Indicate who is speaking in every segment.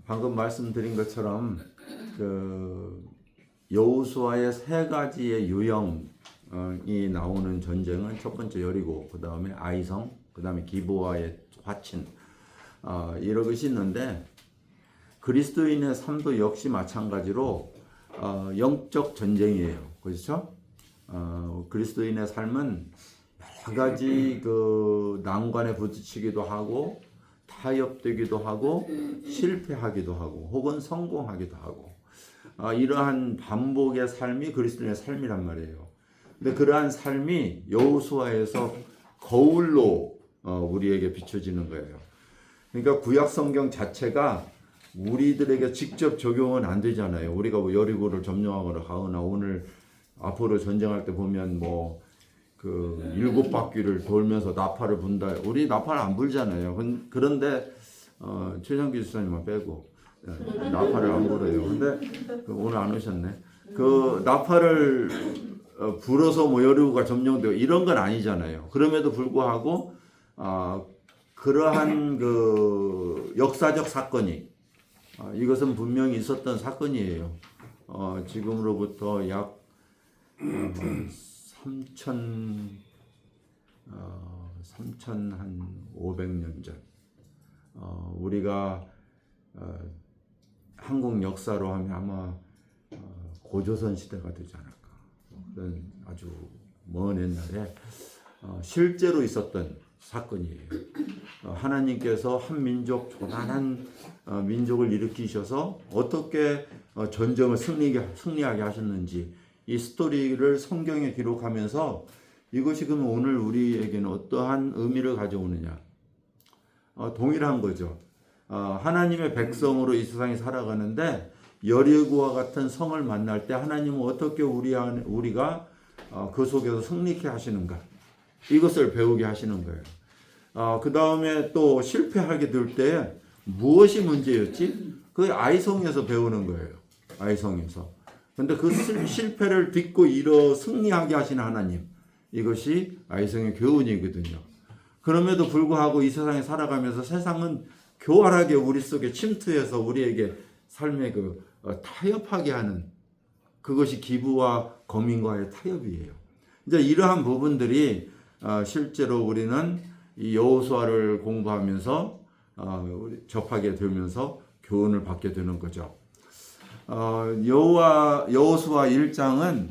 Speaker 1: 방금 말씀드린 것처럼 그 여호수아의 세 가지의 유형이 나오는 전쟁은 첫 번째 여리고, 그 다음에 아이성, 그 다음에 기브와의 화친, 이런 것이 있는데, 그리스도인의 삶도 역시 마찬가지로 영적 전쟁이에요. 그렇죠? 그리스도인의 삶은 여러 가지 그 난관에 부딪히기도 하고, 타협되기도 하고, 실패하기도 하고, 혹은 성공하기도 하고, 이러한 반복의 삶이 그리스도인의 삶이란 말이에요. 근데 그러한 삶이 여호수아에서 거울로 우리에게 비춰지는 거예요. 그러니까 구약 성경 자체가 우리들에게 직접 적용은 안 되잖아요. 우리가 뭐 여리고를 점령하거나 하거나, 오늘 앞으로 전쟁할 때 보면 뭐 그 7바퀴를 돌면서 나팔을 분다. 우리 나팔 안 불잖아요. 그런데 최정기 지사님만 빼고 나팔을 안 불어요. 근데 오늘 안 오셨네. 그 나팔을 불어서 뭐 여리고가 점령되고 이런 건 아니잖아요. 그럼에도 불구하고 그러한 그 역사적 사건이 이것은 분명히 있었던 사건이에요. 지금으로부터 약 3,500년 전, 우리가 한국 역사로 하면 아마 고조선 시대가 되지 않을까. 그런 아주 먼 옛날에 실제로 있었던 사건이에요. 하나님께서 한 민족, 조단한 민족을 일으키셔서 어떻게 전쟁을 승리하게 하셨는지, 이 스토리를 성경에 기록하면서 이것이 그럼 오늘 우리에게는 어떠한 의미를 가져오느냐. 동일한 거죠. 하나님의 백성으로 이 세상에 살아가는데 여리고와 같은 성을 만날 때 하나님은 어떻게 우리가 그 속에서 승리케 하시는가, 이것을 배우게 하시는 거예요. 그 다음에 또 실패하게 될 때 무엇이 문제였지? 그 아이성에서 배우는 거예요. 아이성에서. 근데 그 실패를 딛고 일어 승리하게 하시는 하나님, 이것이 아이성의 교훈이거든요. 그럼에도 불구하고 이 세상에 살아가면서 세상은 교활하게 우리 속에 침투해서 우리에게 삶의 타협하게 하는, 그것이 기부와 거민과의 타협이에요. 이제 이러한 부분들이 실제로 우리는 이 여호수아를 공부하면서 접하게 되면서 교훈을 받게 되는 거죠. 여호수아 1장은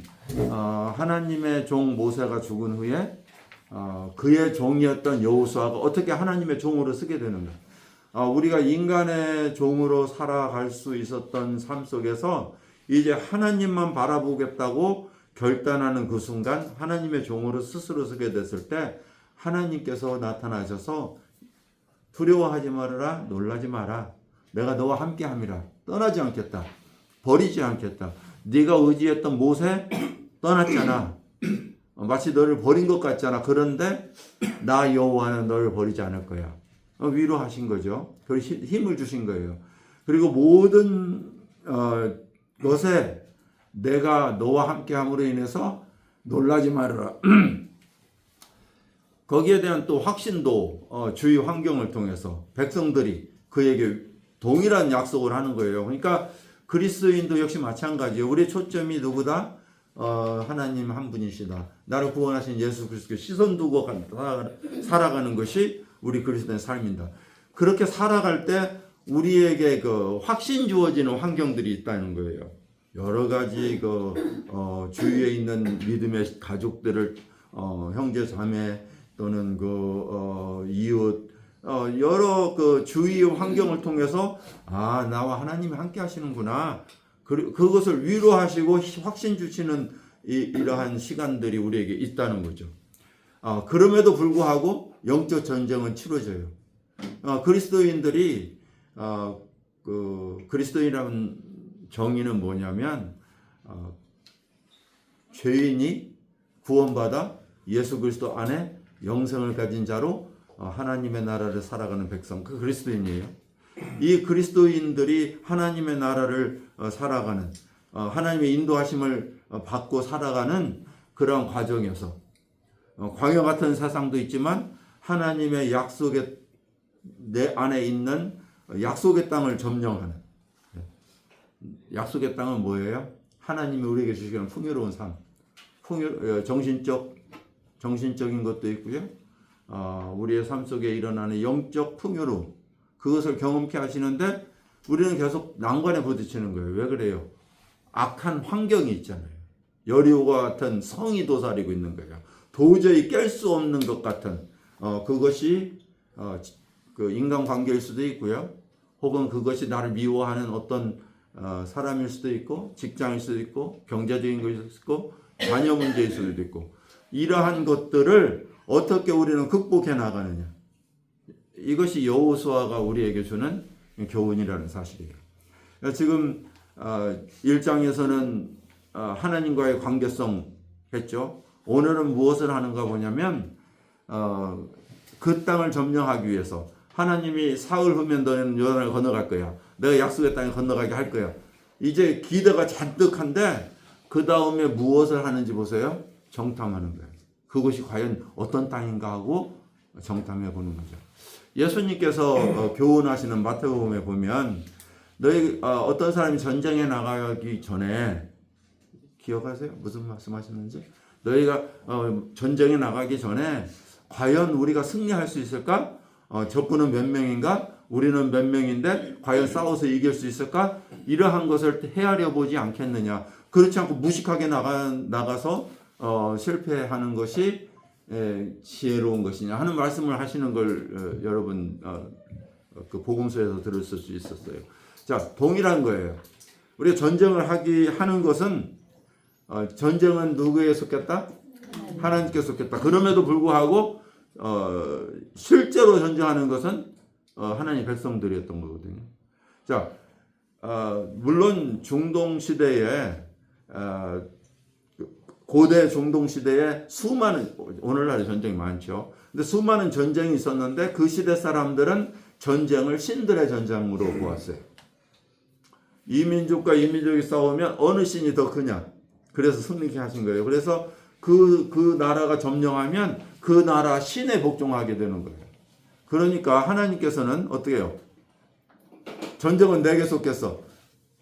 Speaker 1: 하나님의 종 모세가 죽은 후에 그의 종이었던 여호수아가 어떻게 하나님의 종으로 쓰게 되는가. 우리가 인간의 종으로 살아갈 수 있었던 삶 속에서 이제 하나님만 바라보겠다고 결단하는 그 순간, 하나님의 종으로 스스로 쓰게 됐을 때 하나님께서 나타나셔서 두려워하지 말아라, 놀라지 마라, 내가 너와 함께 함이라, 떠나지 않겠다, 버리지 않겠다. 네가 의지했던 모세 떠났잖아. 마치 너를 버린 것 같잖아. 그런데 나 여호와는 너를 버리지 않을 거야. 위로하신 거죠. 힘을 주신 거예요. 그리고 모든 것에 내가 너와 함께 함으로 인해서 놀라지 말아라. 거기에 대한 또 확신도 주위 환경을 통해서 백성들이 그에게 동일한 약속을 하는 거예요. 그러니까 그리스도인도 역시 마찬가지예요. 우리의 초점이 누구다? 하나님 한 분이시다. 나를 구원하신 예수 그리스도께 시선 두고 살아가는 것이 우리 그리스도의 삶입니다. 그렇게 살아갈 때 우리에게 그 확신 주어지는 환경들이 있다는 거예요. 여러 가지 주위에 있는 믿음의 가족들을, 형제 자매 또는 이웃, 여러 주위의 환경을 통해서 나와 하나님이 함께 하시는구나. 그것을 위로하시고 확신 주시는 이러한 시간들이 우리에게 있다는 거죠. 그럼에도 불구하고 영적 전쟁은 치러져요. 그리스도인들이 그리스도인이라는 정의는 뭐냐면 죄인이 구원받아 예수 그리스도 안에 영생을 가진 자로 하나님의 나라를 살아가는 백성, 그 그리스도인이에요. 이 그리스도인들이 하나님의 나라를 살아가는, 하나님의 인도하심을 받고 살아가는 그런 과정에서 광야 같은 세상도 있지만 하나님의 약속의 내 안에 있는 약속의 땅을 점령하는, 약속의 땅은 뭐예요? 하나님이 우리에게 주시는 풍요로운 삶, 정신적인 것도 있고요. 우리의 삶 속에 일어나는 영적 풍요로움, 그것을 경험케 하시는데 우리는 계속 난관에 부딪히는 거예요. 왜 그래요? 악한 환경이 있잖아요. 여리고와 같은 성이 도사리고 있는 거예요. 도저히 깰 수 없는 것 같은 그것이 그 인간관계일 수도 있고요. 혹은 그것이 나를 미워하는 어떤 사람일 수도 있고, 직장일 수도 있고, 경제적인 것일 수도 있고, 자녀 문제일 수도 있고, 이러한 것들을 어떻게 우리는 극복해 나가느냐. 이것이 여호수아가 우리에게 주는 교훈이라는 사실이에요. 지금 1장에서는 하나님과의 관계성 했죠. 오늘은 무엇을 하는가 보냐면 그 땅을 점령하기 위해서 하나님이 사흘 후면 너는 요단을 건너갈 거야. 내가 약속의 땅에 건너가게 할 거야. 이제 기대가 잔뜩한데 그 다음에 무엇을 하는지 보세요. 정탐하는 거예요. 그것이 과연 어떤 땅인가 하고 정탐해 보는 거죠. 예수님께서 교훈하시는 마태복음에 보면 너희 어떤 사람이 전쟁에 나가기 전에 기억하세요? 무슨 말씀하시는지? 너희가 전쟁에 나가기 전에 과연 우리가 승리할 수 있을까? 적군은 몇 명인가? 우리는 몇 명인데 과연 싸워서 이길 수 있을까? 이러한 것을 헤아려 보지 않겠느냐. 그렇지 않고 무식하게 나가서 실패하는 것이 지혜로운 것이냐 하는 말씀을 하시는 걸 여러분 그 복음서에서 들었을 수 있었어요. 자, 동일한 거예요. 우리가 전쟁을 하는 것은 전쟁은 누구에 속했다? 하나님께 속했다. 그럼에도 불구하고 실제로 전쟁하는 것은 하나님 백성들이었던 거거든요. 자, 물론 중동 시대에 고대 중동 시대에 수많은 오늘날의 전쟁이 많죠. 근데 수많은 전쟁이 있었는데 그 시대 사람들은 전쟁을 신들의 전쟁으로 보았어요. 이 민족과 이 민족이 싸우면 어느 신이 더 크냐. 그래서 승리케 하신 거예요. 그래서 그 나라가 점령하면 그 나라 신에 복종하게 되는 거예요. 그러니까 하나님께서는 어떻게 해요? 전쟁은 내게 속했어.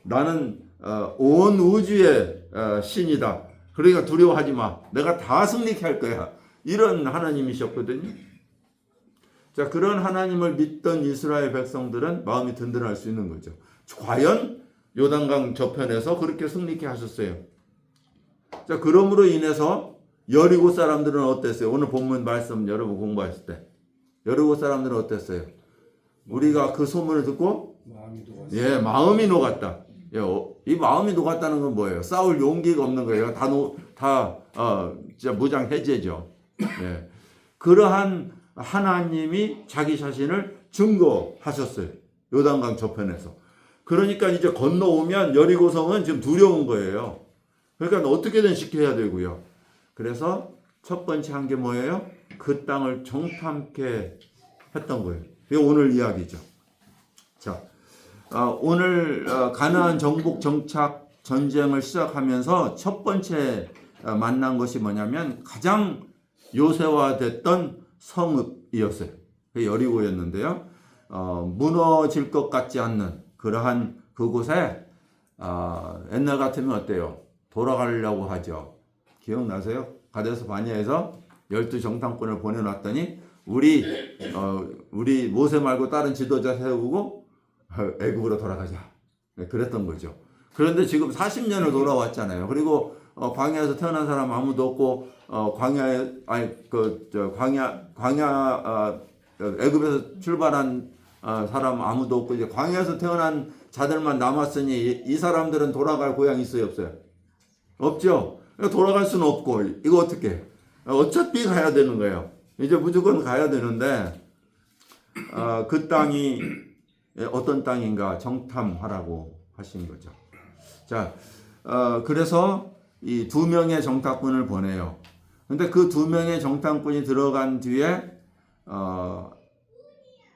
Speaker 1: 나는 온 우주의 신이다. 그러니까 두려워하지 마. 내가 다 승리케 할 거야. 이런 하나님이셨거든요. 자, 그런 하나님을 믿던 이스라엘 백성들은 마음이 든든할 수 있는 거죠. 과연 요단강 저편에서 그렇게 승리케 하셨어요. 자, 그러므로 인해서 여리고 사람들은 어땠어요? 오늘 본문 말씀 여러분 공부하실 때 여리고 사람들은 어땠어요? 우리가 그 소문을 듣고 마음이 녹았다. 이 마음이 녹았다는 건 뭐예요? 싸울 용기가 없는 거예요. 진짜 무장 해제죠. 예. 그러한 하나님이 자기 자신을 증거하셨어요. 요단강 저편에서. 그러니까 이제 건너오면 여리고성은 지금 두려운 거예요. 그러니까 어떻게든 지켜야 되고요. 그래서 첫 번째 한 게 뭐예요? 그 땅을 정탐케 했던 거예요. 이게 오늘 이야기죠. 자, 오늘 가나안 정복 정착 전쟁을 시작하면서 첫 번째 만난 것이 뭐냐면 가장 요새화됐던 성읍이었어요. 여리고였는데요. 무너질 것 같지 않는 그러한 그곳에 옛날 같으면 어때요? 돌아가려고 하죠. 기억나세요? 가데스 바니아에서 12정탐꾼을 보내놨더니 우리 모세 말고 다른 지도자 세우고 애굽으로 돌아가자. 그랬던 거죠. 그런데 지금 40년을 돌아왔잖아요. 그리고 광야에서 태어난 사람 아무도 없고 애굽에서 출발한 사람 아무도 없고 이제 광야에서 태어난 자들만 남았으니 이 사람들은 돌아갈 고향이 있어요, 없어요? 없죠. 돌아갈 수는 없고 이거 어떻게? 어차피 가야 되는 거예요. 이제 무조건 가야 되는데 그 땅이 어떤 땅인가 정탐하라고 하신 거죠. 자, 그래서 이 2명의 정탐꾼을 보내요. 근데 그 2명의 정탐꾼이 들어간 뒤에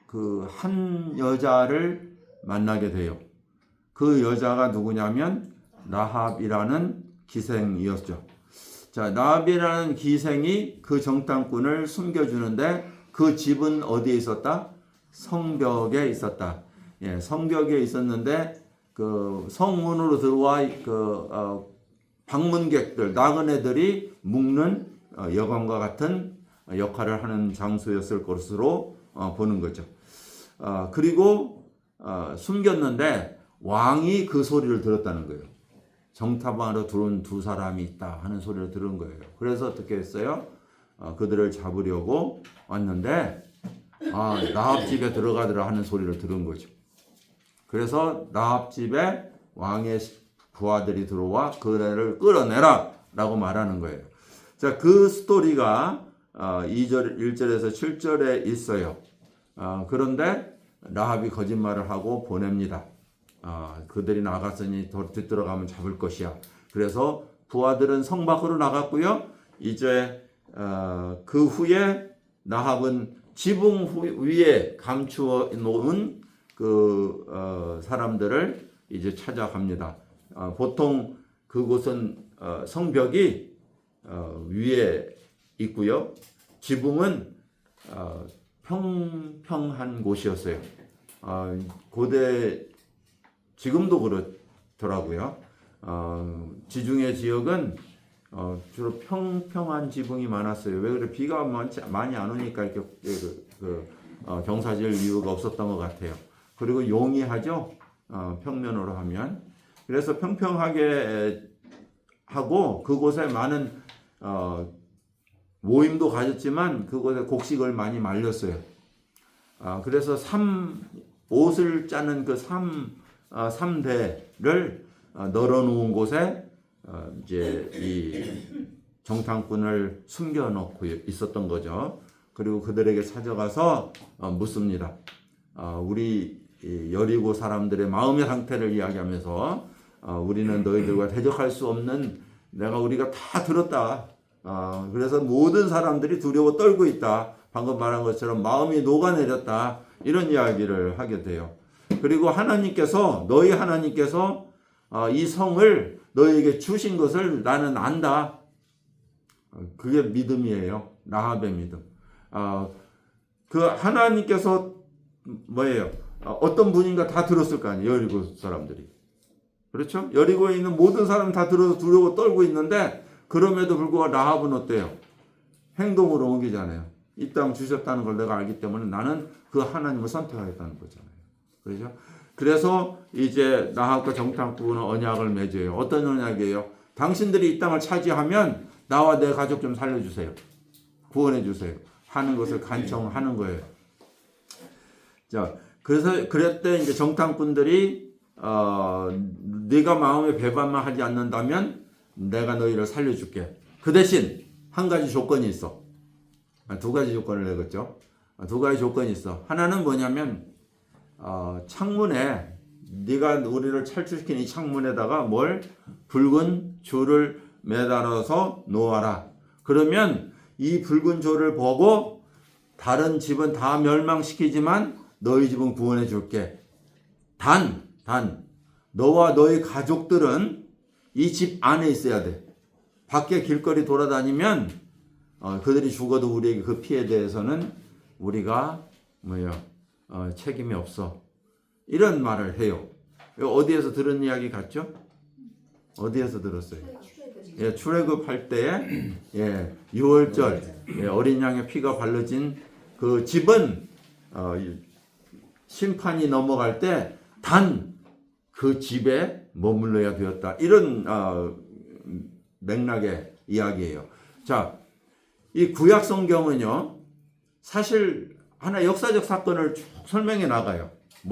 Speaker 1: 그 한 여자를 만나게 돼요. 그 여자가 누구냐면 라합이라는 기생이었죠. 자, 라합이라는 기생이 그 정탐꾼을 숨겨주는데 그 집은 어디에 있었다? 성벽에 있었다. 예, 성벽에 있었는데 그 성문으로 들어와 방문객들, 나그네들이 묵는 여관과 같은 역할을 하는 장소였을 것으로 보는 거죠. 그리고 숨겼는데 왕이 그 소리를 들었다는 거예요. 정탐 안으로 들어온 두 사람이 있다 하는 소리를 들은 거예요. 그래서 어떻게 했어요? 그들을 잡으려고 왔는데 라합 집에 들어가더라 하는 소리를 들은 거죠. 그래서 라합 집에 왕의 부하들이 들어와 그들을 끌어내라 라고 말하는 거예요. 자, 그 스토리가 1절에서 7절에 있어요. 그런데 라합이 거짓말을 하고 보냅니다. 그들이 나갔으니 뒤돌아가면 잡을 것이야. 그래서 부하들은 성 밖으로 나갔고요. 이제 그 후에 라합은 지붕 위에 감추어 놓은 그 사람들을 이제 찾아갑니다. 보통 그곳은 성벽이 위에 있고요. 지붕은 평평한 곳이었어요. 고대 지금도 그렇더라고요. 지중해 지역은 주로 평평한 지붕이 많았어요. 왜 그래? 비가 많이 안 오니까 이렇게 경사질 이유가 없었던 것 같아요. 그리고 용이하죠. 평면으로 하면. 그래서 평평하게 하고 그곳에 많은 모임도 가졌지만 그곳에 곡식을 많이 말렸어요. 그래서 옷을 짜는 그 삼대를 널어놓은 곳에 이제 이 정탐꾼을 숨겨놓고 있었던 거죠. 그리고 그들에게 찾아가서 묻습니다. 우리 여리고 사람들의 마음의 상태를 이야기하면서 우리는 너희들과 대적할 수 없는 우리가 다 들었다. 그래서 모든 사람들이 두려워 떨고 있다. 방금 말한 것처럼 마음이 녹아내렸다. 이런 이야기를 하게 돼요. 그리고 너희 하나님께서 이 성을 너희에게 주신 것을 나는 안다. 그게 믿음이에요. 라합의 믿음. 그 하나님께서 뭐예요? 어떤 분인가 다 들었을 거 아니에요. 여리고 사람들이. 그렇죠? 여리고에 있는 모든 사람 다 두려워 떨고 있는데 그럼에도 불구하고 라합은 어때요? 행동으로 옮기잖아요. 이 땅 주셨다는 걸 내가 알기 때문에 나는 그 하나님을 선택하겠다는 거잖아요. 그렇죠? 그래서 이제 라합과 정탐꾼은 언약을 맺어요. 어떤 언약이에요? 당신들이 이 땅을 차지하면 나와 내 가족 좀 살려주세요. 구원해 주세요. 하는 것을 간청하는 거예요. 자, 그랬대 이제 정탐꾼들이 네가 마음에 배반만 하지 않는다면 내가 너희를 살려줄게. 그 대신 한 가지 조건이 있어. 두 가지 조건을 내겠죠. 두 가지 조건이 있어. 하나는 뭐냐면 창문에 네가 우리를 탈출시킨 이 창문에다가 붉은 줄을 매달아서 놓아라. 그러면 이 붉은 줄을 보고 다른 집은 다 멸망시키지만 너희 집은 구원해 줄게. 단 너와 너희 가족들은 이 집 안에 있어야 돼. 밖에 길거리 돌아다니면 그들이 죽어도 우리에게 그 피해에 대해서는 우리가 책임이 없어. 이런 말을 해요. 어디에서 들은 이야기 같죠? 어디에서 들었어요? 출애굽할 때에 6월절 어린 양의 피가 발라진 그 집은 심판이 넘어갈 때 단 그 집에 머물러야 되었다. 이런 맥락의 이야기예요. 자, 이 구약 성경은요, 사실 하나 역사적 사건을 쭉 설명해 나가요.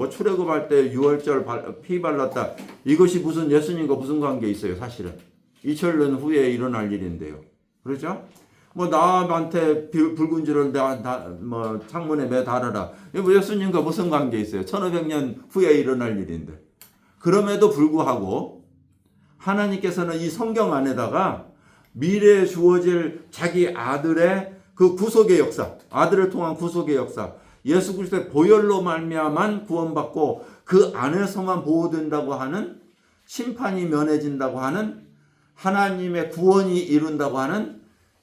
Speaker 1: 출애굽할 때 6월절 피 발랐다. 이것이 무슨 예수님과 무슨 관계 있어요, 사실은. 2000년 후에 일어날 일인데요. 그렇죠? 나한테 붉은 줄을 창문에 매달아라. 이거 예수님과 무슨 관계 있어요? 1500년 후에 일어날 일인데. 그럼에도 불구하고 하나님께서는 이 성경 안에다가 미래에 주어질 자기 아들의 그 구속의 역사, 아들을 통한 구속의 역사, 예수 그리스도의 보혈로 말미암아 구원받고 그 안에서만 보호된다고 하는, 심판이 면해진다고 하는, 하나님의 구원이 이룬다고 하는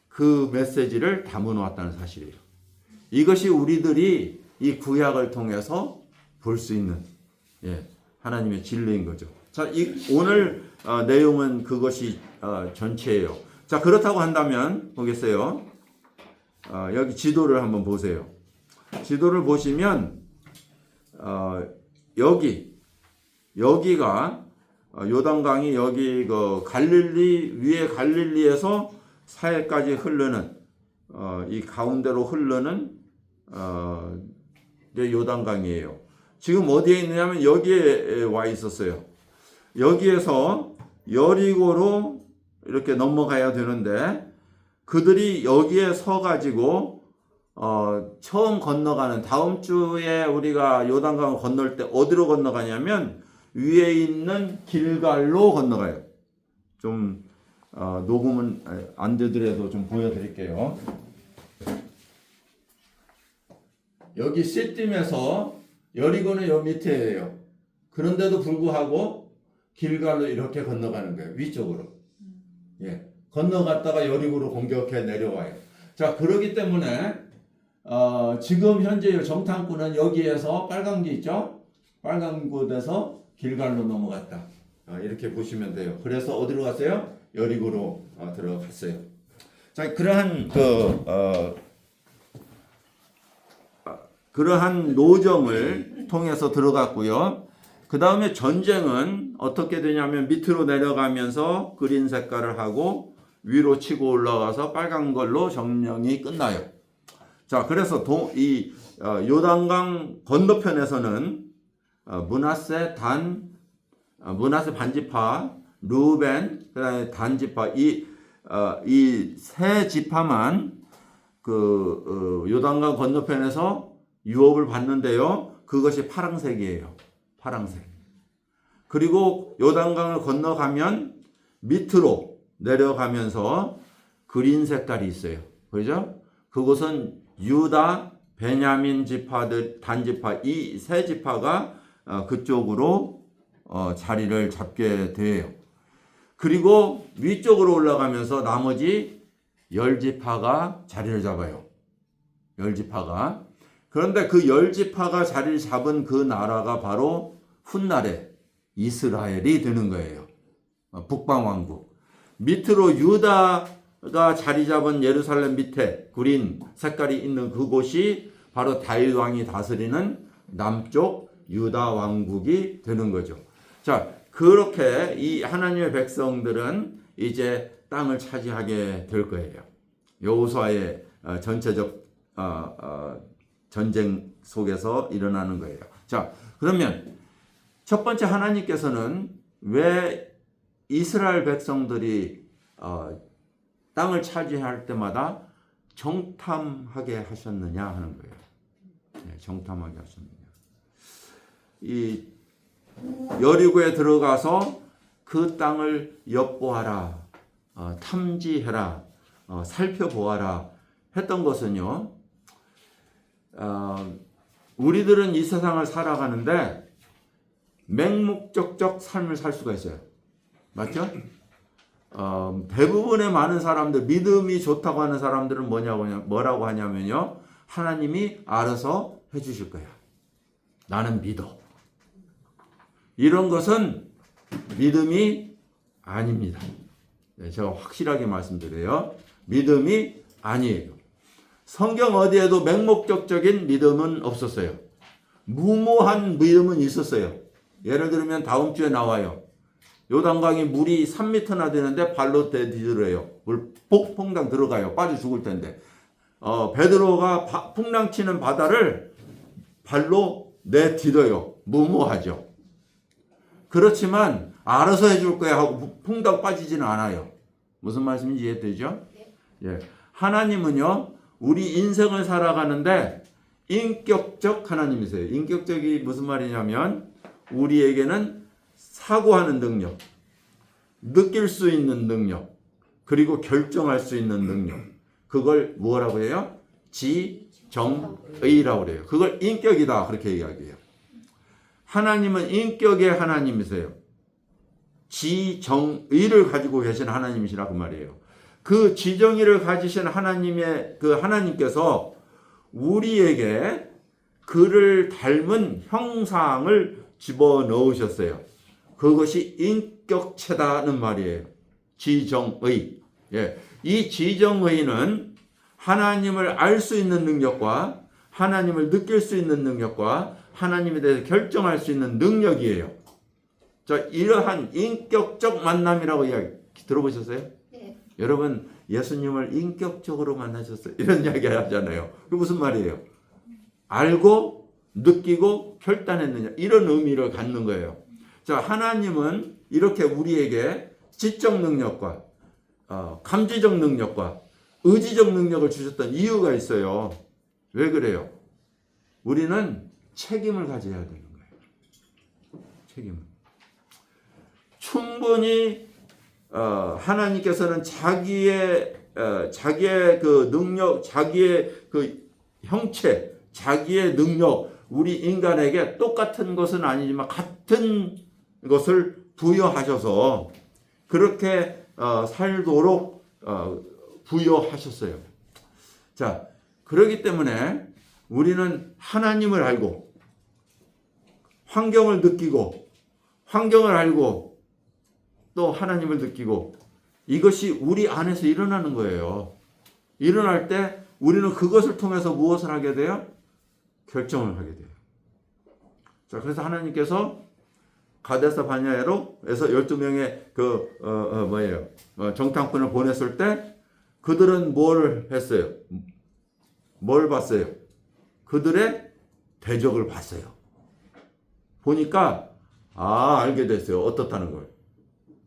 Speaker 1: 그 메시지를 담아놓았다는 사실이에요. 이것이 우리들이 이 구약을 통해서 볼 수 있는 하나님의 진리인 거죠. 자, 오늘 내용은 그것이 전체예요. 자, 그렇다고 한다면 보겠어요. 여기 지도를 한번 보세요. 지도를 보시면 여기가 요단강이 여기 그 갈릴리 위에 갈릴리에서 사해까지 흐르는 이 가운데로 흐르는 요단강이에요. 지금 어디에 있느냐면 여기에 와 있었어요. 여기에서 여리고로 이렇게 넘어가야 되는데 그들이 여기에 서 가지고 처음 건너가는 다음 주에 우리가 요단강을 건널 때 어디로 건너가냐면 위에 있는 길갈로 건너가요. 좀 녹음은 안 되더라도 좀 보여드릴게요. 여기 시딤에서 여리고는 여 밑에예요. 그런데도 불구하고 길갈로 이렇게 건너가는 거예요. 위쪽으로. 예. 건너갔다가 여리고로 공격해 내려와요. 자, 그러기 때문에 지금 현재 정탐꾼은 여기에서 빨간 게 있죠? 빨간 곳에서 길갈로 넘어갔다. 이렇게 보시면 돼요. 그래서 어디로 갔어요? 여리고로 들어갔어요. 자, 그러한 노정을 통해서 들어갔고요. 그 다음에 전쟁은 어떻게 되냐면 밑으로 내려가면서 그린 색깔을 하고 위로 치고 올라가서 빨간 걸로 점령이 끝나요. 자, 그래서 이 요단강 건너편에서는 므낫세 반지파, 루벤, 그다음에 단지파 이 세 지파만 요단강 건너편에서 유업을 받는데요. 그것이 파랑색이에요. 파랑색. 그리고 요단강을 건너가면 밑으로 내려가면서 그린 색깔이 있어요. 그죠? 그곳은 유다, 베냐민 지파들, 단지파 이 세 지파가 그쪽으로 자리를 잡게 돼요. 그리고 위쪽으로 올라가면서 나머지 10지파가 자리를 잡아요. 10지파가. 그런데 그 10지파가 자리를 잡은 그 나라가 바로 훗날에 이스라엘이 되는 거예요. 북방왕국. 밑으로 유다가 자리 잡은 예루살렘 밑에 구린 색깔이 있는 그곳이 바로 다윗 왕이 다스리는 남쪽 유다 왕국이 되는 거죠. 자, 그렇게 이 하나님의 백성들은 이제 땅을 차지하게 될 거예요. 여호수아의 전체적 전쟁 속에서 일어나는 거예요. 자, 그러면 첫 번째 하나님께서는 왜 이스라엘 백성들이 땅을 차지할 때마다 정탐하게 하셨느냐 하는 거예요. 네, 정탐하게 하셨느냐. 이 여리고에 들어가서 그 땅을 엿보아라, 탐지해라, 살펴보아라 했던 것은요. 우리들은 이 세상을 살아가는데 맹목적적 삶을 살 수가 있어요. 맞죠? 대부분의 많은 사람들, 믿음이 좋다고 하는 사람들은 뭐라고 하냐면요. 하나님이 알아서 해주실 거야. 나는 믿어. 이런 것은 믿음이 아닙니다. 네, 제가 확실하게 말씀드려요. 믿음이 아니에요. 성경 어디에도 맹목적적인 믿음은 없었어요. 무모한 믿음은 있었어요. 예를 들면 다음 주에 나와요. 요단강이 물이 3m나 되는데 발로 내디뎌요. 물 퐁당 들어가요. 빠져 죽을 텐데. 베드로가 풍랑치는 바다를 발로 내디뎌요. 무모하죠. 그렇지만 알아서 해줄 거야 하고 퐁당 빠지지는 않아요. 무슨 말씀인지 이해되죠? 예. 하나님은요, 우리 인생을 살아가는데 인격적 하나님이세요. 인격적이 무슨 말이냐면 우리에게는 사고하는 능력, 느낄 수 있는 능력, 그리고 결정할 수 있는 능력. 그걸 뭐라고 해요? 지정의라고 그래요. 그걸 인격이다 그렇게 이야기해요. 하나님은 인격의 하나님이세요. 지정의를 가지고 계신 하나님이시라 그 말이에요. 그 지정의를 가지신 하나님의 그 하나님께서 우리에게 그를 닮은 형상을 집어넣으셨어요. 그것이 인격체다는 말이에요. 지정의. 예. 이 지정의는 하나님을 알 수 있는 능력과 하나님을 느낄 수 있는 능력과 하나님에 대해서 결정할 수 있는 능력이에요. 자, 이러한 인격적 만남이라고 이야기 들어보셨어요?
Speaker 2: 네.
Speaker 1: 여러분, 예수님을 인격적으로 만나셨어요? 이런 이야기 하잖아요. 그게 무슨 말이에요? 알고 느끼고 결단했느냐, 이런 의미를 갖는 거예요. 자, 하나님은 이렇게 우리에게 지적 능력과 감지적 능력과 의지적 능력을 주셨던 이유가 있어요. 왜 그래요? 우리는 책임을 가져야 되는 거예요. 책임을. 충분히 하나님께서는 자기의 그 능력, 자기의 그 형체, 자기의 능력, 우리 인간에게 똑같은 것은 아니지만 같은 것을 부여하셔서 그렇게 살도록 부여하셨어요. 자, 그렇기 때문에 우리는 하나님을 알고 환경을 느끼고 환경을 알고 또 하나님을 느끼고 이것이 우리 안에서 일어나는 거예요. 일어날 때 우리는 그것을 통해서 무엇을 하게 돼요? 결정을 하게 돼요. 자, 그래서 하나님께서 가데스 바네아에서 12명의 정탐꾼을 보냈을 때 그들은 뭘 했어요? 뭘 봤어요? 그들의 대적을 봤어요. 보니까 알게 됐어요. 어떻다는 걸.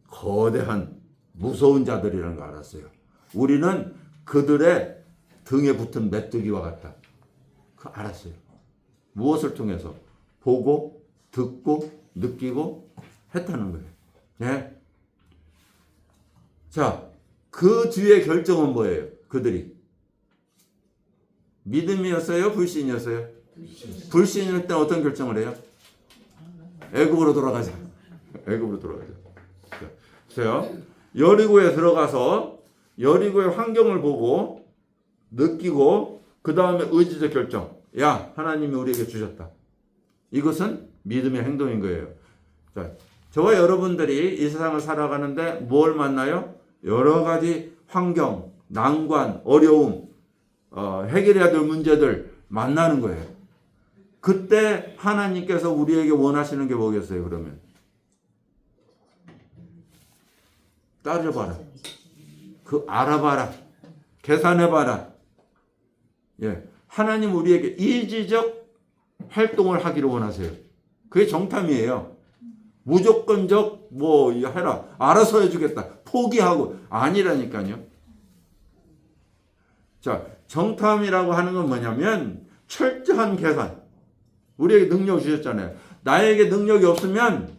Speaker 1: 거대한 무서운 자들이라는 걸 알았어요. 우리는 그들의 등에 붙은 메뚜기와 같다. 그 알았어요. 무엇을 통해서? 보고 듣고 느끼고 했다는 거예요. 네. 자, 그 뒤에 결정은 뭐예요? 그들이 믿음이었어요? 불신이었어요? 불신일 때 어떤 결정을 해요? 애굽으로 돌아가자. 애굽으로 돌아가자. 보세요. 여리고에 들어가서 여리고의 환경을 보고 느끼고 그 다음에 의지적 결정. 야, 하나님이 우리에게 주셨다. 이것은 믿음의 행동인 거예요. 자, 저와 여러분들이 이 세상을 살아가는데 뭘 만나요? 여러 가지 환경, 난관, 어려움, 해결해야 될 문제들 만나는 거예요. 그때 하나님께서 우리에게 원하시는 게 뭐겠어요, 그러면? 따져봐라. 알아봐라. 계산해봐라. 예. 하나님 우리에게 이지적 활동을 하기를 원하세요. 그게 정탐이에요. 무조건적 해라. 알아서 해주겠다. 포기하고 아니라니까요. 자, 정탐이라고 하는 건 뭐냐면 철저한 계산. 우리에게 능력 주셨잖아요. 나에게 능력이 없으면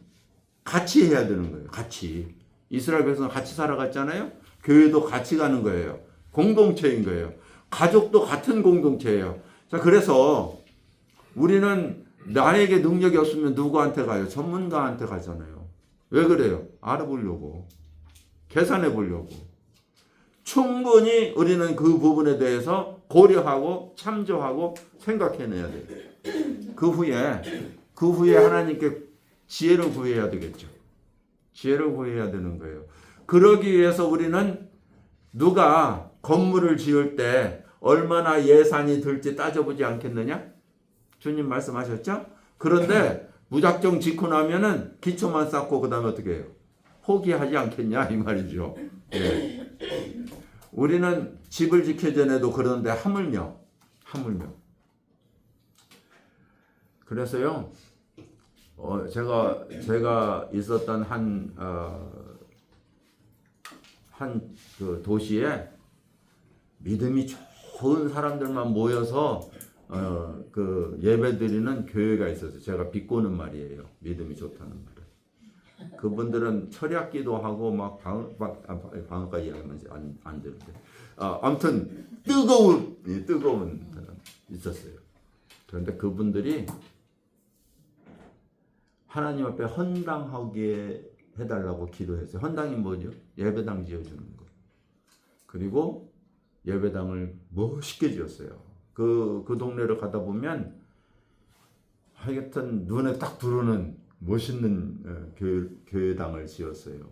Speaker 1: 같이 해야 되는 거예요. 같이. 이스라엘 백성은 같이 살아갔잖아요. 교회도 같이 가는 거예요. 공동체인 거예요. 가족도 같은 공동체예요. 자, 그래서 우리는 나에게 능력이 없으면 누구한테 가요? 전문가한테 가잖아요. 왜 그래요? 알아보려고. 계산해 보려고. 충분히 우리는 그 부분에 대해서 고려하고 참조하고 생각해내야 돼요. 그 후에 하나님께 지혜를 구해야 되겠죠. 지혜를 구해야 되는 거예요. 그러기 위해서 우리는 누가 건물을 지을 때 얼마나 예산이 들지 따져보지 않겠느냐? 주님 말씀하셨죠? 그런데 무작정 짓고 나면은 기초만 쌓고 그 다음에 어떻게 해요? 포기하지 않겠냐 이 말이죠. 예. 우리는 집을 짓기 전에도 그런데 하물며 그래서요 제가 있었던 한 그 도시에 믿음이 좋은 사람들만 모여서 그 예배드리는 교회가 있었어요. 제가 비꼬는 말이에요. 믿음이 좋다는 말을. 그분들은 철야기도 하고 막 방언까지 이야기하면 안 되는데. 아무튼 뜨거운 사람 있었어요. 그런데 그분들이 하나님 앞에 헌당하게 해달라고 기도했어요. 헌당이 뭐죠? 예배당 지어주는 거. 그리고 예배당을 멋있게 지었어요. 그 동네를 가다 보면 하여튼 눈에 딱 들어오는 멋있는 교회당을 지었어요.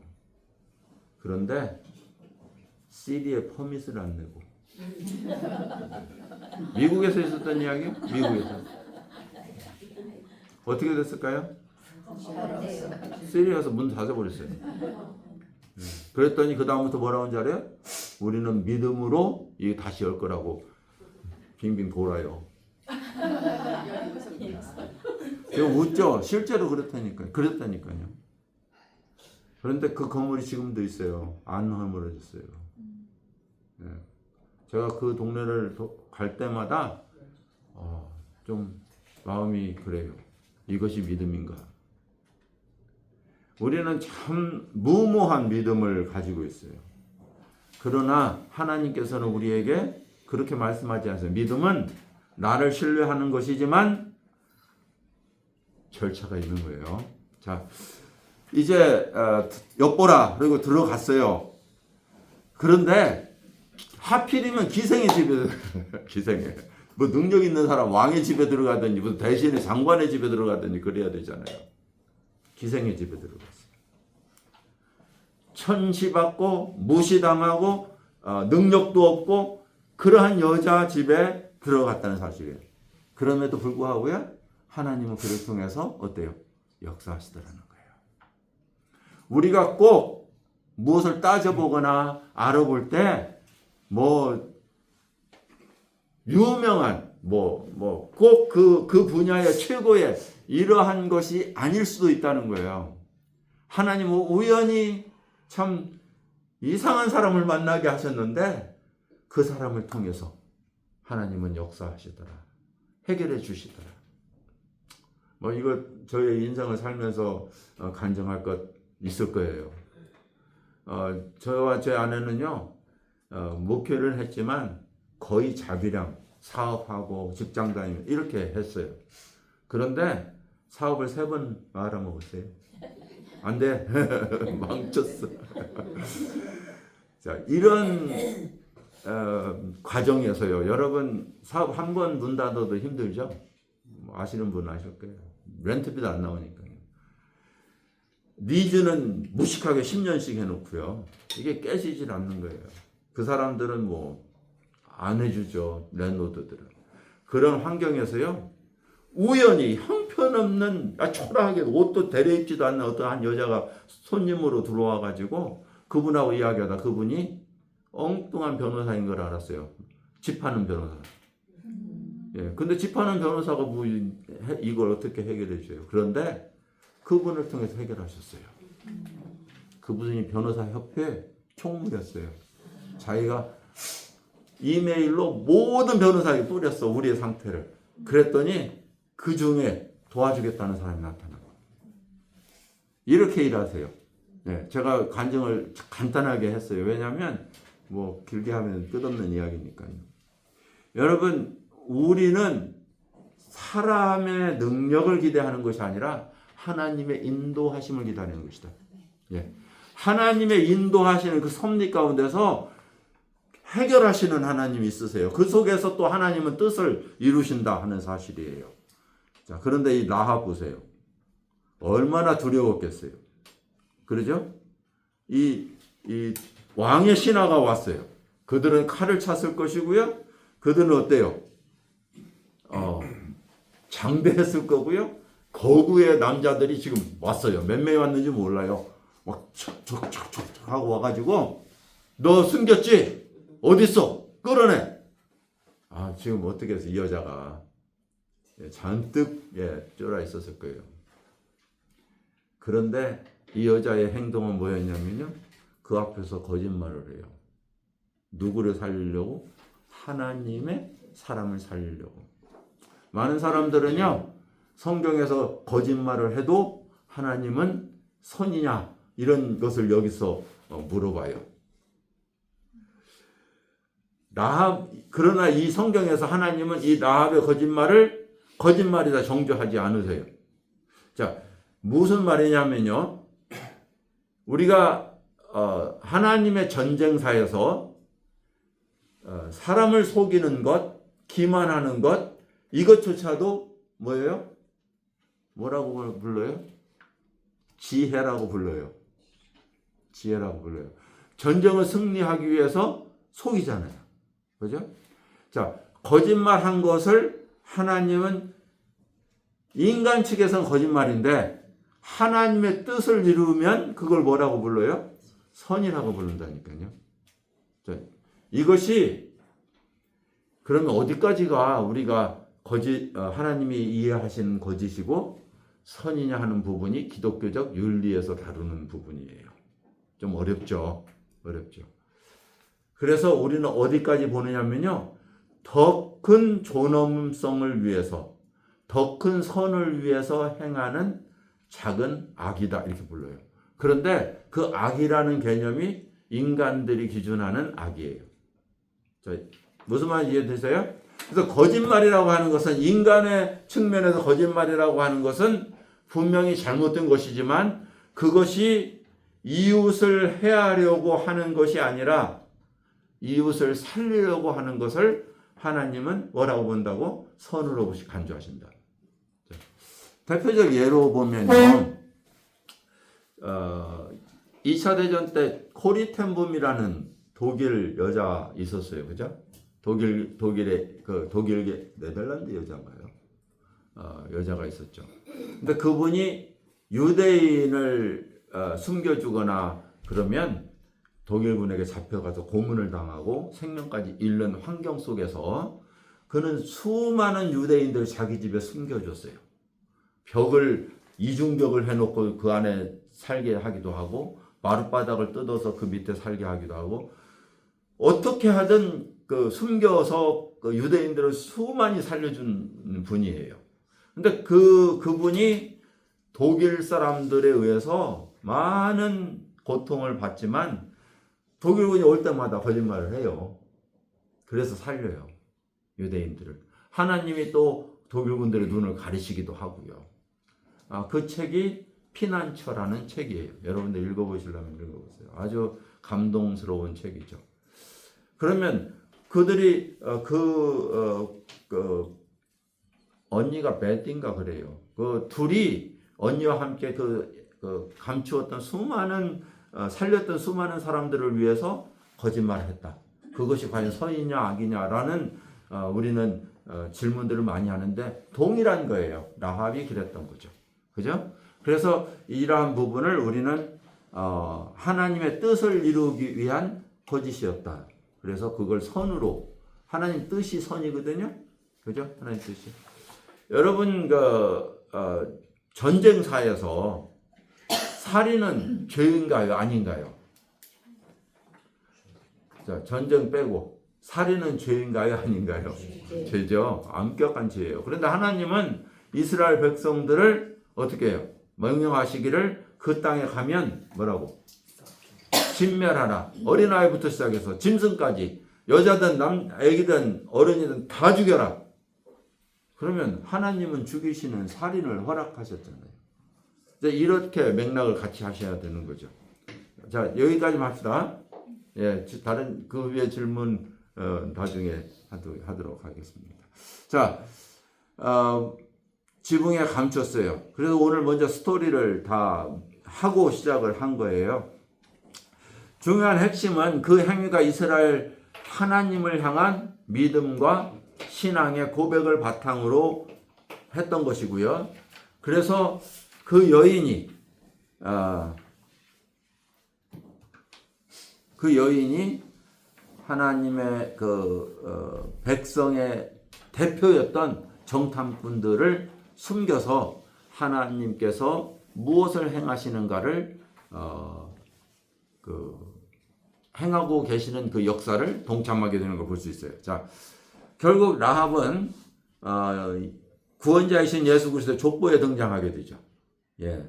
Speaker 1: 그런데 시리에 퍼밋을 안 내고 미국에서 있었던 이야기요? 미국에서 어떻게 됐을까요? 시리아에서 문 닫아버렸어요. 그랬더니 그 다음부터 뭐라고 하는지 알아요? 우리는 믿음으로 이게 다시 열 거라고 빙빙 돌아요. 웃죠? 실제로 그랬다니까요. 그런데 그 건물이 지금도 있어요. 안 허물어졌어요. 네. 제가 그 동네를 갈 때마다 좀 마음이 그래요. 이것이 믿음인가? 우리는 참 무모한 믿음을 가지고 있어요. 그러나 하나님께서는 우리에게 그렇게 말씀하지 않으세요. 믿음은 나를 신뢰하는 것이지만 절차가 있는 거예요. 자, 이제 엿보라 그리고 들어갔어요. 그런데 하필이면 기생의 집에 기생의 뭐 능력 있는 사람 왕의 집에 들어가든지 무슨 대신에 장관의 집에 들어가든지 그래야 되잖아요. 기생의 집에 들어갔어요. 천시받고 무시당하고 능력도 없고 그러한 여자 집에 들어갔다는 사실이에요. 그럼에도 불구하고요, 하나님은 그를 통해서 어때요? 역사하시더라는 거예요. 우리가 꼭 무엇을 따져보거나 알아볼 때 뭐 유명한 꼭 그 분야의 최고의 이러한 것이 아닐 수도 있다는 거예요. 하나님은 우연히 참 이상한 사람을 만나게 하셨는데 그 사람을 통해서 하나님은 역사하시더라. 해결해 주시더라. 이거 저의 인생을 살면서 간증할 것 있을 거예요. 저와 제 아내는요, 목회를 했지만 거의 자비랑 사업하고 직장 다니며 이렇게 했어요. 그런데 사업을 3번 말아먹었어요. 안 돼. 망쳤어. 자, 이런 과정에서요. 여러분 사업 한 번 문 닫아도 힘들죠? 아시는 분은 아실 거예요. 렌트비도 안 나오니까요. 리즈는 무식하게 10년씩 해놓고요. 이게 깨지질 않는 거예요. 그 사람들은 안 해주죠. 랜로드들은. 그런 환경에서요. 우연히 형편없는 초라하게 옷도 대려입지도 않는 어떠한 여자가 손님으로 들어와가지고 그분하고 이야기하다 그분이 엉뚱한 변호사인 걸 알았어요. 집하는 변호사. 예, 근데 집하는 변호사가 이걸 어떻게 해결해 줘요? 그런데 그분을 통해서 해결하셨어요. 그분이 변호사협회 총무였어요. 자기가 이메일로 모든 변호사에게 뿌렸어. 우리의 상태를. 그랬더니 그 중에 도와주겠다는 사람이 나타나고. 이렇게 일하세요. 네, 제가 간증을 간단하게 했어요. 왜냐하면 길게 하면 끝없는 이야기니까요. 여러분, 우리는 사람의 능력을 기대하는 것이 아니라 하나님의 인도하심을 기다리는 것이다. 예. 하나님의 인도하시는 그 섭리 가운데서 해결하시는 하나님이 있으세요. 그 속에서 또 하나님은 뜻을 이루신다 하는 사실이에요. 자, 그런데 이 라합 보세요. 얼마나 두려웠겠어요. 그러죠? 이 왕의 신하가 왔어요. 그들은 칼을 찼을 것이고요. 그들은 어때요? 장대했을 거고요. 거구의 남자들이 지금 왔어요. 몇 명이 왔는지 몰라요. 막 척척척척 하고 와가지고 너 숨겼지? 어딨어? 끌어내. 지금 어떻게 해서 이 여자가 잔뜩 쫄아 있었을 거예요. 그런데 이 여자의 행동은 뭐였냐면요. 그 앞에서 거짓말을 해요. 누구를 살리려고? 하나님의 사람을 살리려고. 많은 사람들은요. 성경에서 거짓말을 해도 하나님은 선이냐 이런 것을 여기서 물어봐요. 그러나 이 성경에서 하나님은 이 라합의 거짓말을 거짓말이다 정죄하지 않으세요. 자, 무슨 말이냐면요. 우리가 하나님의 전쟁사에서 사람을 속이는 것, 기만하는 것, 이것조차도 뭐예요? 뭐라고 불러요? 지혜라고 불러요. 지혜라고 불러요. 전쟁을 승리하기 위해서 속이잖아요. 그죠? 자, 거짓말한 것을 하나님은 인간 측에서는 거짓말인데 하나님의 뜻을 이루면 그걸 뭐라고 불러요? 선이라고 부른다니까요. 자, 이것이 그러면 어디까지가 우리가 하나님이 이해하시는 거짓이고 선이냐 하는 부분이 기독교적 윤리에서 다루는 부분이에요. 좀 어렵죠. 그래서 우리는 어디까지 보느냐면요. 더 큰 존엄성을 위해서, 더 큰 선을 위해서 행하는 작은 악이다 이렇게 불러요. 그런데 그 악이라는 개념이 인간들이 기준하는 악이에요. 무슨 말인지 이해되세요? 그래서 거짓말이라고 하는 것은 인간의 측면에서 거짓말이라고 하는 것은 분명히 잘못된 것이지만 그것이 이웃을 해하려고 하는 것이 아니라 이웃을 살리려고 하는 것을 하나님은 뭐라고 본다고? 선으로 간주하신다. 대표적 예로 보면요. 2차 대전 때 코리 텐붐이라는 독일 여자 있었어요. 그죠? 독일의 네덜란드 여자인가요? 여자가 있었죠. 근데 그분이 유대인을 숨겨주거나 그러면 독일군에게 잡혀가서 고문을 당하고 생명까지 잃는 환경 속에서 그는 수많은 유대인들을 자기 집에 숨겨줬어요. 이중벽을 해놓고 그 안에 살게 하기도 하고 마룻바닥을 뜯어서 그 밑에 살게 하기도 하고 어떻게 하든 숨겨서 유대인들을 수많이 살려준 분이에요. 근데 그분이 독일 사람들에 의해서 많은 고통을 받지만 독일군이 올 때마다 거짓말을 해요. 그래서 살려요. 유대인들을. 하나님이 또 독일군들의 눈을 가리시기도 하고요. 그 책이 피난처라는 책이에요. 여러분들 읽어보시려면 읽어보세요. 아주 감동스러운 책이죠. 그러면 그들이 언니가 베티인가 그래요. 그 둘이 언니와 함께 감추었던 살렸던 수많은 사람들을 위해서 거짓말을 했다. 그것이 과연 선이냐 악이냐라는 우리는 질문들을 많이 하는데 동일한 거예요. 라합이 그랬던 거죠. 그죠? 그래서 이러한 부분을 우리는 하나님의 뜻을 이루기 위한 거짓이었다. 그래서 그걸 선으로 하나님 뜻이 선이거든요. 그죠? 하나님 뜻이. 여러분 전쟁사에서 살인은 죄인가요? 아닌가요? 자, 전쟁 빼고 살인은 죄인가요? 아닌가요? 죄죠. 엄격한 죄예요. 그런데 하나님은 이스라엘 백성들을 어떻게 해요? 명령하시기를 그 땅에 가면 뭐라고? 진멸하라. 어린아이부터 시작해서 짐승까지 여자든 애기든 어른이든 다 죽여라. 그러면 하나님은 죽이시는 살인을 허락하셨잖아요. 이렇게 맥락을 같이 하셔야 되는 거죠. 자, 여기까지만 합시다. 예, 다른 그 위에 질문 나중에 하도록 하겠습니다. 자, 지붕에 감췄어요. 그래서 오늘 먼저 스토리를 다 하고 시작을 한 거예요. 중요한 핵심은 그 행위가 이스라엘 하나님을 향한 믿음과 신앙의 고백을 바탕으로 했던 것이고요. 그래서 그 여인이 하나님의 백성의 대표였던 정탐꾼들을 숨겨서 하나님께서 무엇을 행하시는가를 행하고 계시는 그 역사를 동참하게 되는 걸 볼 수 있어요. 자, 결국 라합은 구원자이신 예수 그리스도의 족보에 등장하게 되죠. 예,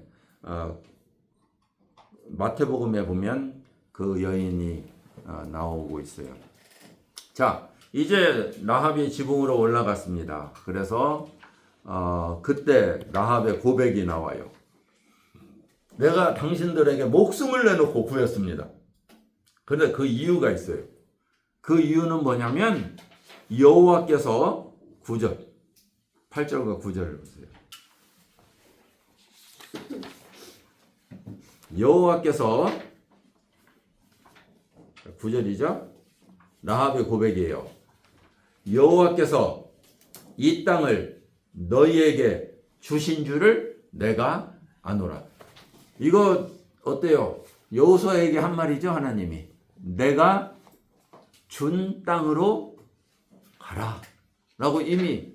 Speaker 1: 마태복음에 보면 그 여인이 나오고 있어요. 자, 이제 라합이 지붕으로 올라갔습니다. 그래서 그때 라합의 고백이 나와요. 내가 당신들에게 목숨을 내놓고 구했습니다. 그런데 그 이유가 있어요. 그 이유는 뭐냐면 여호와께서 9절, 8절과 9절을 보세요. 여호와께서 9절이죠. 라합의 고백이에요. 여호와께서 이 땅을 너희에게 주신 줄을 내가 아노라. 이거 어때요? 여호수아에게 한 말이죠. 하나님이 내가 준 땅으로 가라 라고 이미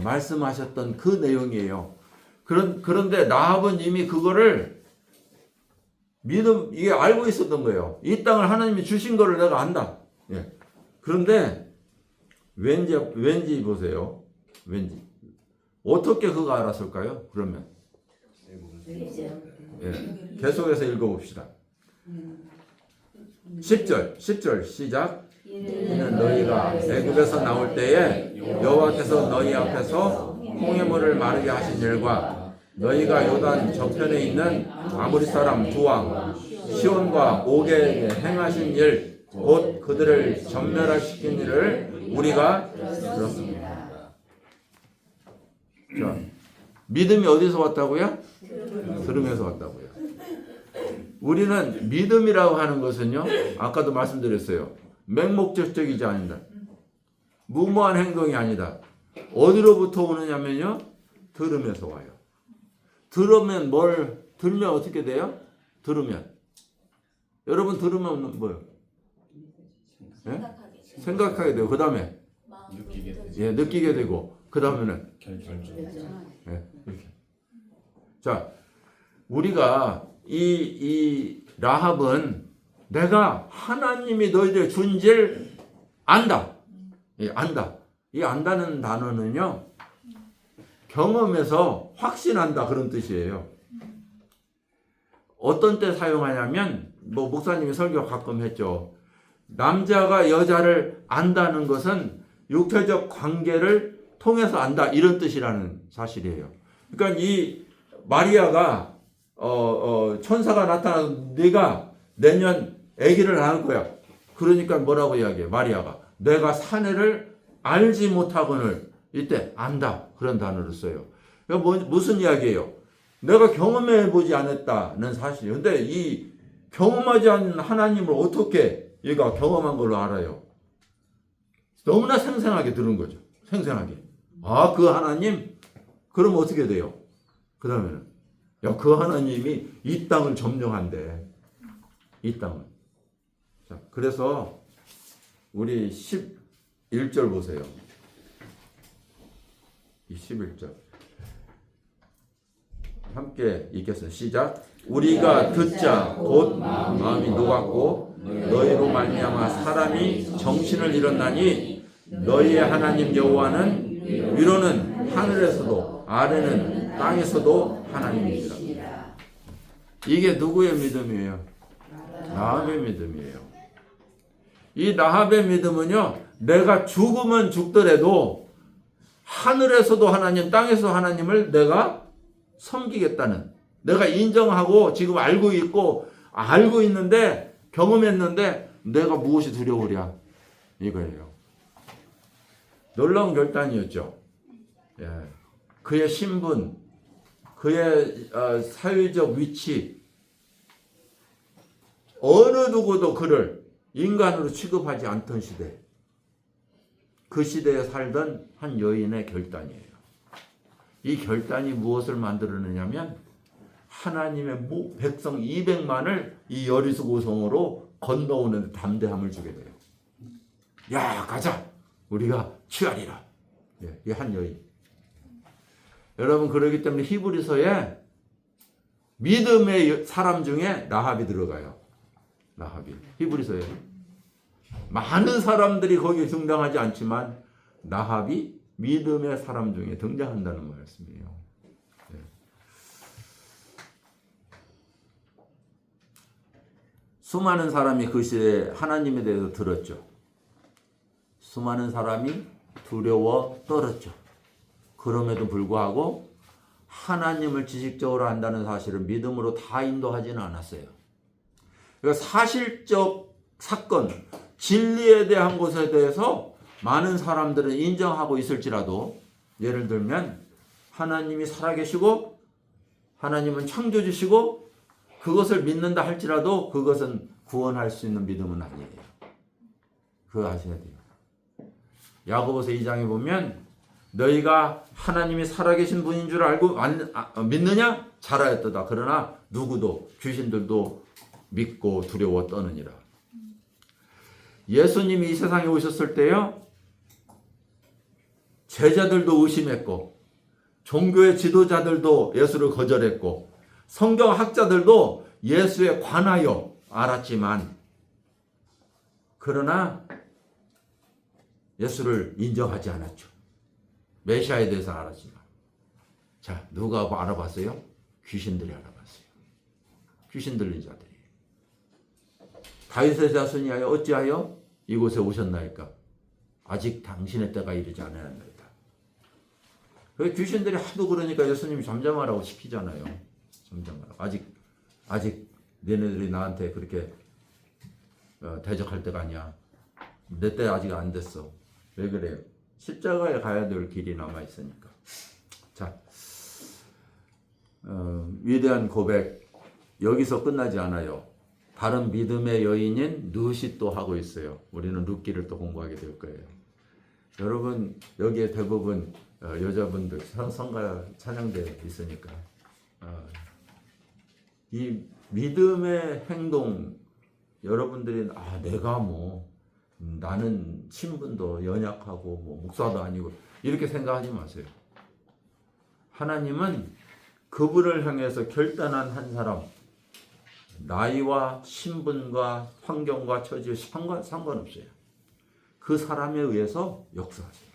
Speaker 1: 말씀하셨던 그 내용이에요. 그런데 라합은 이미 그거를 이게 알고 있었던 거예요. 이 땅을 하나님이 주신 거를 내가 안다. 예. 그런데 왠지 보세요. 왠지 어떻게 그거 알았을까요? 그러면 예. 계속해서 읽어봅시다. 10절 시작. 이는 너희가 애굽에서 나올 때에 여호와께서 너희 앞에서 홍해물을 마르게 하신 일과 너희가 요단 저편에 있는 아모리 사람 두 왕 시온과 오게에게 행하신 일 곧 그들을 전멸시킨 일을 우리가 들었습니다. 자, 믿음이 어디서 왔다고요? 들음에서 왔다고요. 우리는 믿음이라고 하는 것은요, 아까도 말씀드렸어요. 맹목적이지 않는다. 무모한 행동이 아니다. 어디로부터 오느냐면요, 들음에서 와요. 들으면 들면 어떻게 돼요? 들으면. 여러분 들으면 뭐요? 예? 생각하게 되고, 그 다음에 느끼게 되고, 그 다음에는 예, 이렇게. 자, 우리가 이 라합은 내가 하나님이 너희들 준 줄 안다. 예, 안다. 이 안다는 단어는요, 경험에서 확신한다 그런 뜻이에요. 어떤 때 사용하냐면 목사님이 설교 가끔 했죠. 남자가 여자를 안다는 것은 육체적 관계를 통해서 안다 이런 뜻이라는 사실이에요. 그러니까 이 마리아가 천사가 나타나서 네가 내년 아기를 낳을 거야. 그러니까 뭐라고 이야기해? 마리아가 내가 사내를 알지 못하거늘 이때 안다 그런 단어를 써요. 그러니까 무슨 이야기예요? 내가 경험해 보지 않았다는 사실이에요. 근데 이 경험하지 않은 하나님을 어떻게 얘가 경험한 걸로 알아요? 너무나 생생하게 들은 거죠. 생생하게. 아, 그 하나님? 그럼 어떻게 돼요? 그 다음에는 그 하나님이 이 땅을 점령한대. 이 땅을. 자, 그래서 우리 11절 보세요. 이 11절. 함께 읽겠습니다. 시작. 우리가 듣자 곧 마음이 녹았고 너희로 말미암아 사람이 정신을 잃었나니 너희의 하나님 여호와는 위로는 하늘에서도 아래는 땅에서도 하나님이시라. 이게 누구의 믿음이에요? 라합의 믿음이에요. 이 라합의 믿음은요, 내가 죽으면 죽더라도 하늘에서도 하나님, 땅에서 하나님을 내가 섬기겠다는, 내가 인정하고 지금 알고 있는데 경험했는데 내가 무엇이 두려우랴 이거예요. 놀라운 결단이었죠. 예. 그의 신분, 그의 사회적 위치, 어느 누구도 그를 인간으로 취급하지 않던 시대, 그 시대에 살던 한 여인의 결단이에요. 이 결단이 무엇을 만들어내냐면 하나님의 백성 200만을 이 여리수 고성으로 건너오는 담대함을 주게 돼요. 야, 가자. 우리가 취하리라. 이 한 여인. 여러분, 그러기 때문에 히브리서에 믿음의 사람 중에 라합이 들어가요. 라합이. 히브리서에. 많은 사람들이 거기에 등장하지 않지만 라합이 믿음의 사람 중에 등장한다는 말씀이에요. 네. 수많은 사람이 그 시대에 하나님에 대해서 들었죠. 수많은 사람이 두려워 떨었죠. 그럼에도 불구하고 하나님을 지식적으로 안다는 사실을 믿음으로 다 인도하지는 않았어요. 그러니까 사실적 사건, 진리에 대한 것에 대해서 많은 사람들은 인정하고 있을지라도, 예를 들면 하나님이 살아계시고 하나님은 창조주시고 그것을 믿는다 할지라도 그것은 구원할 수 있는 믿음은 아니에요. 그거 아셔야 돼요. 야고보서 2장에 보면 너희가 하나님이 살아계신 분인 줄 알고 믿느냐? 잘하였도다. 그러나 누구도 귀신들도 믿고 두려워 떠느니라. 예수님이 이 세상에 오셨을 때요, 제자들도 의심했고 종교의 지도자들도 예수를 거절했고 성경학자들도 예수에 관하여 알았지만, 그러나 예수를 인정하지 않았죠. 메시아에 대해서 알았지만. 자, 누가 알아봤어요? 귀신들이 알아봤어요. 귀신 들린 자들이. 다윗의 자손이하여 어찌하여 이곳에 오셨나이까? 아직 당신의 때가 이르지 않았나이다. 귀신들이 하도 그러니까 예수님이 잠잠하라고 시키잖아요. 잠잠하라고. 아직 너네들이 나한테 그렇게 대적할 때가 아니야. 내 때 아직 안 됐어. 왜 그래요? 십자가에 가야 될 길이 남아 있으니까. 자, 위대한 고백 여기서 끝나지 않아요. 다른 믿음의 여인인 룻이 또 하고 있어요. 우리는 룻기를 또 공부하게 될 거예요. 여러분 여기에 대부분 여자분들 성가 찬양대 있으니까 이 믿음의 행동, 여러분들이 내가 나는 신분도 연약하고 목사도 아니고 이렇게 생각하지 마세요. 하나님은 그분을 향해서 결단한 한 사람, 나이와 신분과 환경과 처지와 상관없어요. 그 사람에 의해서 역사하세요.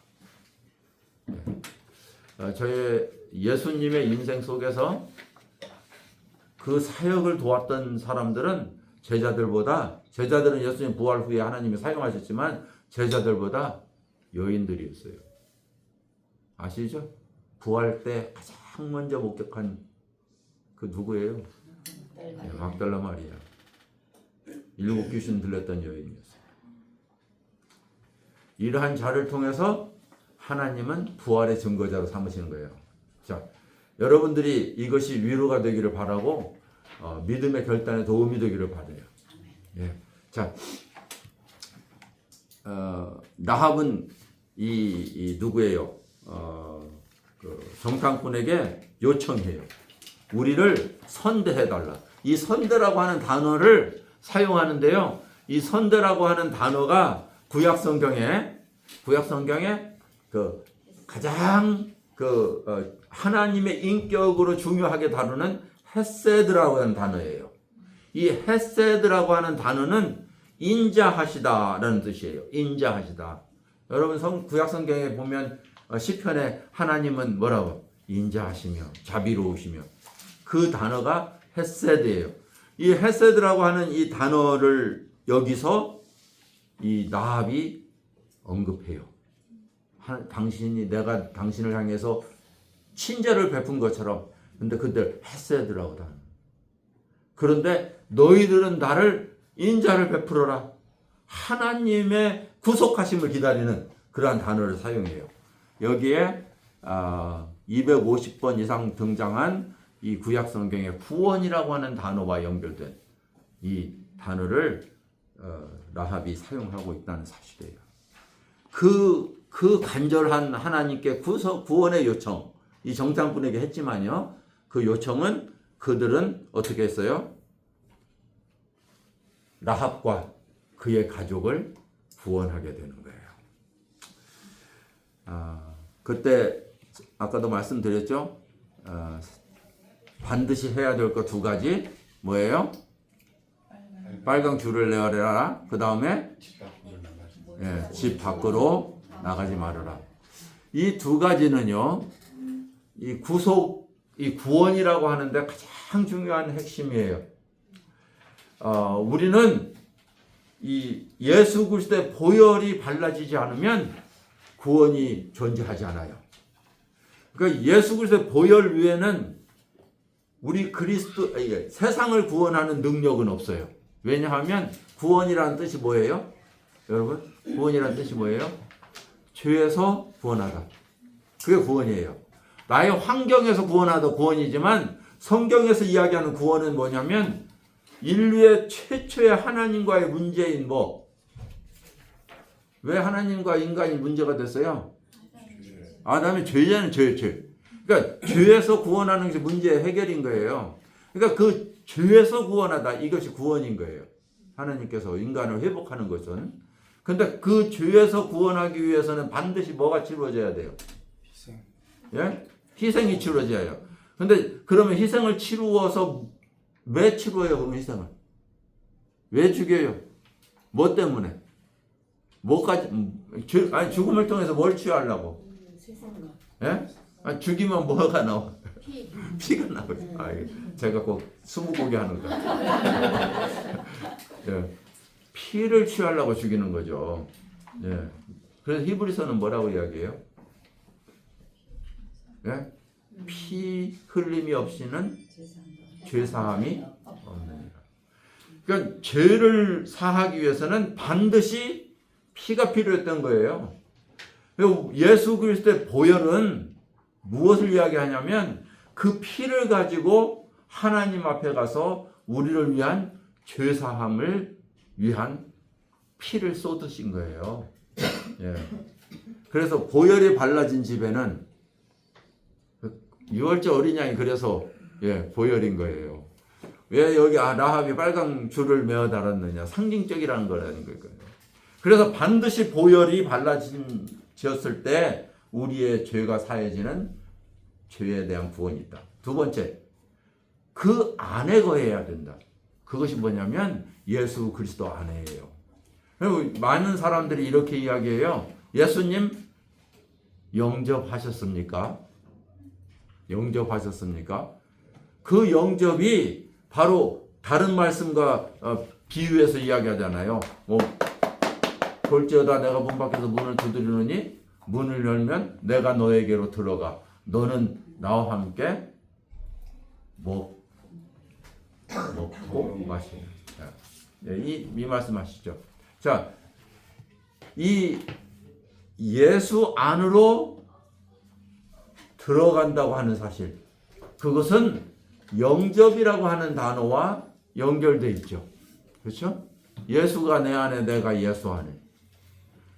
Speaker 1: 네. 저의 예수님의 인생 속에서 그 사역을 도왔던 사람들은 제자들은 예수님 부활 후에 하나님이 사용하셨지만 제자들보다 여인들이었어요. 아시죠? 부활 때 가장 먼저 목격한 그 누구예요? 막달라 마리아. 7 귀신 들렸던 여인이었어요. 이러한 자를 통해서 하나님은 부활의 증거자로 삼으시는 거예요. 자, 여러분들이 이것이 위로가 되기를 바라고 믿음의 결단에 도움이 되기를 바라요. 예. 자, 라합은 이 누구예요? 그 정탐꾼에게 요청해요. 우리를 선대해달라. 이 선대라고 하는 단어를 사용하는데요. 이 선대라고 하는 단어가 구약 성경에 그 가장 하나님의 인격으로 중요하게 다루는 헤세드라고 하는 단어예요. 이 헤세드라고 하는 단어는 인자하시다라는 뜻이에요. 인자하시다. 여러분 구약 성경에 보면 시편에 하나님은 뭐라고? 인자하시며 자비로우시며, 그 단어가 헤세드예요. 이 헤세드라고 하는 이 단어를 여기서 이 라합이 언급해요. 내가 당신을 향해서 친절을 베푼 것처럼. 근데 그들 헤세드라고 다. 그런데 너희들은 나를 인자를 베풀어라. 하나님의 구속하심을 기다리는 그러한 단어를 사용해요. 여기에 250번 이상 등장한 이 구약 성경의 구원이라고 하는 단어와 연결된 이 단어를 라합이 사용하고 있다는 사실이에요. 그 간절한 하나님께 구원의 요청, 이 정탐꾼에게 했지만요, 그 요청은 그들은 어떻게 했어요? 라합과 그의 가족을 구원하게 되는 거예요. 그때 아까도 말씀드렸죠? 반드시 해야 될 것 2가지 뭐예요? 빨강 줄을 내어라. 그 다음에 집 밖으로 나가지 말아라. 이 2가지는요, 이 구원이라고 하는데 가장 중요한 핵심이에요. 우리는 이 예수 그리스도의 보혈이 발라지지 않으면 구원이 존재하지 않아요. 그러니까 예수 그리스도의 보혈 위에는 우리 세상을 구원하는 능력은 없어요. 왜냐하면 구원이라는 뜻이 뭐예요? 여러분, 구원이라는 뜻이 뭐예요? 죄에서 구원하다. 그게 구원이에요. 나의 환경에서 구원하다 구원이지만 성경에서 이야기하는 구원은 뭐냐면 인류의 최초의 하나님과의 문제인 왜 하나님과 인간이 문제가 됐어요? 아담의 죄잖아요. 죄. 그러니까 죄에서 구원하는 것이 문제의 해결인 거예요. 그러니까 그 죄에서 구원하다, 이것이 구원인 거예요. 하나님께서 인간을 회복하는 것은. 근데 그 죄에서 구원하기 위해서는 반드시 뭐가 치루어져야 돼요?
Speaker 2: 희생.
Speaker 1: 예? 희생이 치루어져요. 근데 그러면 희생을 치루어서 왜 치루어요? 그러면 희생을 왜 죽여요? 뭐 때문에? 뭐까지? 아니 죽음을 통해서 뭘 취하려고? 예? 아니, 죽이면 뭐가 나와? 피가 나오죠. 제가 꼭 스무고개 하는 거. 예. 피를 취하려고 죽이는 거죠. 예. 그래서 히브리서는 뭐라고 이야기해요? 예? 피 흘림이 없이는 죄사함이 없느니라. 그러니까 죄를 사하기 위해서는 반드시 피가 필요했던 거예요. 예수 그리스도의 보혈은 무엇을 이야기하냐면 그 피를 가지고 하나님 앞에 가서 우리를 위한 죄사함을 위한 피를 쏟으신 거예요. 예. 그래서 보혈이 발라진 집에는 유월절 어린 양이 그래서 보혈인 거예요. 왜 여기 라합이 빨간 줄을 메어 달았느냐? 상징적이라는 거라는 거예요. 그래서 반드시 보혈이 발라졌을 때 우리의 죄가 사해지는 죄에 대한 구원이 있다. 두 번째, 그 안에 거해야 된다. 그것이 뭐냐면 예수 그리스도 안에예요. 많은 사람들이 이렇게 이야기해요. 예수님 영접하셨습니까? 영접하셨습니까? 그 영접이 바로 다른 말씀과 비유해서 이야기하잖아요. 볼지어다 내가 문 밖에서 문을 두드리노니 문을 열면 내가 너에게로 들어가 너는 나와 함께 먹고 마시는. 이 말씀하시죠. 자, 이 예수 안으로 들어간다고 하는 사실, 그것은 영접이라고 하는 단어와 연결되어 있죠. 그렇죠? 예수가 내 안에, 내가 예수 안에.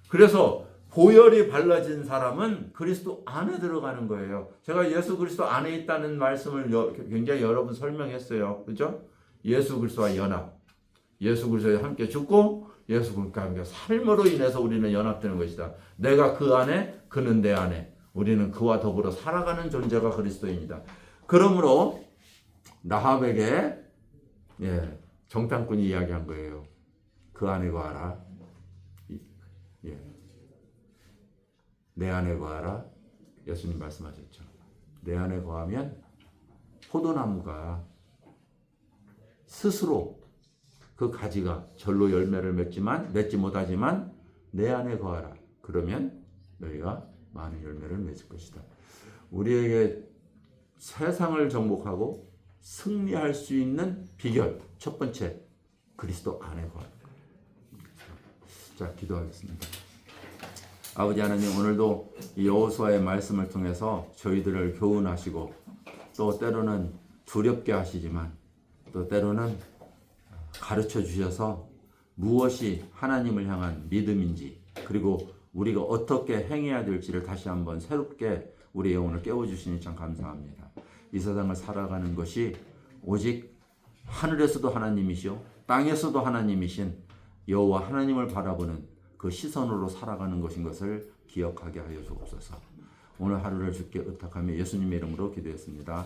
Speaker 1: 그래서 보혈이 발라진 사람은 그리스도 안에 들어가는 거예요. 제가 예수 그리스도 안에 있다는 말씀을 굉장히 여러 번 설명했어요. 그렇죠? 예수 그리스도와 연합. 예수 그리스도와 함께 죽고 예수 그리스도와 함께 삶으로 인해서 우리는 연합되는 것이다. 내가 그 안에, 그는 내 안에. 우리는 그와 더불어 살아가는 존재가 그리스도입니다. 그러므로 라합에게 정탐꾼이 이야기한 거예요. 그 안에 거하라. 내 안에 거하라. 예수님 말씀하셨죠. 내 안에 거하면 포도나무가 스스로 그 가지가 절로 열매를 맺지 못하지만 내 안에 거하라. 그러면 너희가 많은 열매를 맺을 것이다. 우리에게 세상을 정복하고 승리할 수 있는 비결, 첫 번째, 그리스도 안에 거하는 것. 자, 기도하겠습니다. 아버지 하나님, 오늘도 이 여호수아의 말씀을 통해서 저희들을 교훈하시고 또 때로는 두렵게 하시지만 또 때로는 가르쳐 주셔서 무엇이 하나님을 향한 믿음인지, 그리고 우리가 어떻게 행해야 될지를 다시 한번 새롭게 우리 영혼을 깨워주시니 참 감사합니다. 이 세상을 살아가는 것이 오직 하늘에서도 하나님이시오 땅에서도 하나님이신 여호와 하나님을 바라보는 그 시선으로 살아가는 것인 것을 기억하게 하여 주옵소서. 오늘 하루를 주께 의탁하며 예수님의 이름으로 기도했습니다.